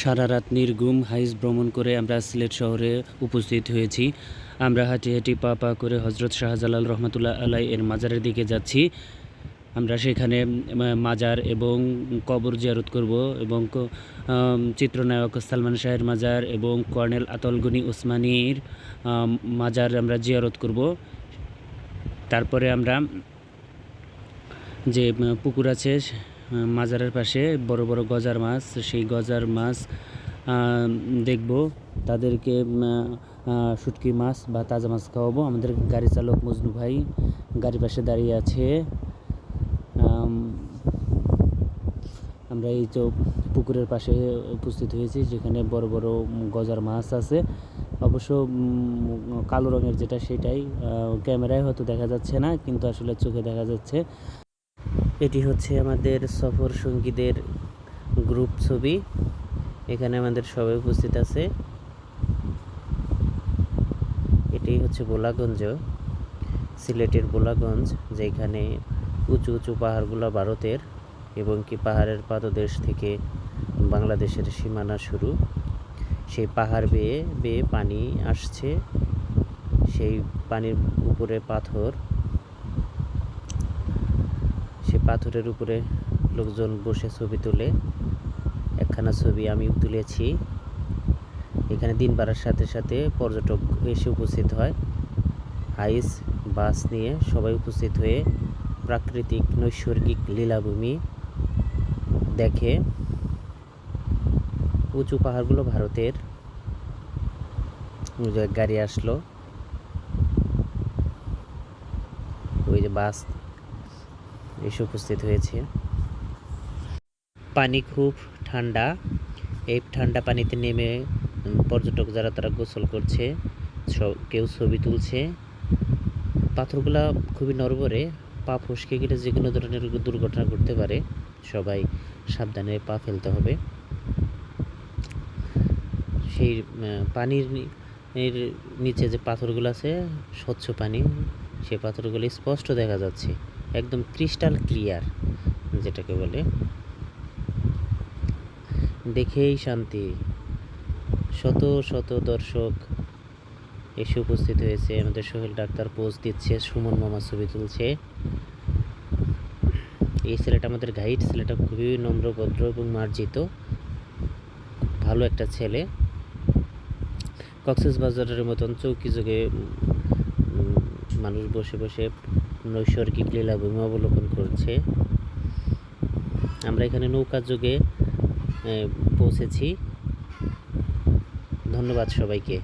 সারা রাত নির্ঘুম হাইস ভ্রমণ করে আমরা সিলেট শহরে উপস্থিত হয়েছি। আমরা হাঁটি হাঁটি পা পা করে হজরত শাহজালাল রহমতুল্লাহ আলাই এর মাজারের দিকে যাচ্ছি। আমরা সেখানে মাজার এবং কবর জিয়ারত করব এবং চিত্রনায়ক সালমান শাহের মাজার এবং কর্নেল আতল গনি ওসমানীর মাজার আমরা জিয়ারত করব। তারপরে আমরা যে পুকুর আছে মাজারের পাশে বড় বড় গজার মাছ, সেই গজার মাছ দেখব। তাদেরকে শুটকি মাছ বা তাজা মাছ খাওয়াবো। আমাদের গাড়ি চালক মজনু ভাই গাড়ির পাশে দাঁড়িয়ে আছে। আমরা এই তো পুকুরের পাশে উপস্থিত হয়েছি, যেখানে বড় বড় গজার মাছ আছে। অবশ্য কালো রঙের যেটা সেটাই ক্যামেরায় হয়তো দেখা যাচ্ছে না, কিন্তু আসলে চোখে দেখা যাচ্ছে। এটি হচ্ছে আমাদের সফর সঙ্গীদের গ্রুপ ছবি। এখানে আমাদের সবাই উপস্থিত আছে। এটি হচ্ছে বোলাগঞ্জ, সিলেটের বোলাগঞ্জ, যেখানে উঁচু উঁচু পাহাড়গুলো ভারতের এবং কি পাহাড়ের পাদদেশ থেকে বাংলাদেশের সীমানা শুরু। সেই পাহাড় বেয়ে বেয়ে পানি আসছে, সেই পানির উপরে পাথর, সে পাথরের উপরে লোকজন বসে ছবি তোলে। একখানা ছবি আমিও তুলেছি। এখানে দিন বাড়ার সাথে সাথে পর্যটক এসে উপস্থিত হয়। হাইস বাস নিয়ে সবাই উপস্থিত হয়ে প্রাকৃতিক নৈসর্গিক লীলাভূমি দেখে। উঁচু পাহাড়গুলো ভারতের। গাড়ি আসলো, ওই যে বাস এসে উপস্থিত হয়েছে। পানি খুব ঠান্ডা। এই ঠান্ডা পানিতে নেমে পর্যটক যারা তারা গোসল করছে, কেউ ছবি তুলছে। পাথরগুলা খুবই নড়বড়ে, পা ফসকে গেলে যে কোনো ধরনের দুর্ঘটনা ঘটতে পারে। সবাই সাবধানে পা ফেলতে হবে। সেই পানির নিচে যে পাথরগুলো আছে, স্বচ্ছ পানি, সেই পাথরগুলো স্পষ্ট দেখা যাচ্ছে, একদম ক্রিস্টাল ক্লিয়ার যেটাকে বলে। দেখেই শান্তি। শত শত দর্শক এসে উপস্থিত হয়েছে। আমাদের সোহেল ডাক্তার পোজ দিচ্ছে, সুমন মামা ছবি তুলছে। এই ছেলেটা আমাদের গাইড। ছেলেটা খুবই নম্র, ভদ্র এবং মার্জিত, ভালো একটা ছেলে। কক্সবাজারের মতন চৌকি যুগে মানুষ বসে বসে নৈসর্গিক লীলাভূমি অবলোকন করছে। আমরা এখানে নৌকা যুগে পৌঁছেছি। ধন্যবাদ সবাইকে।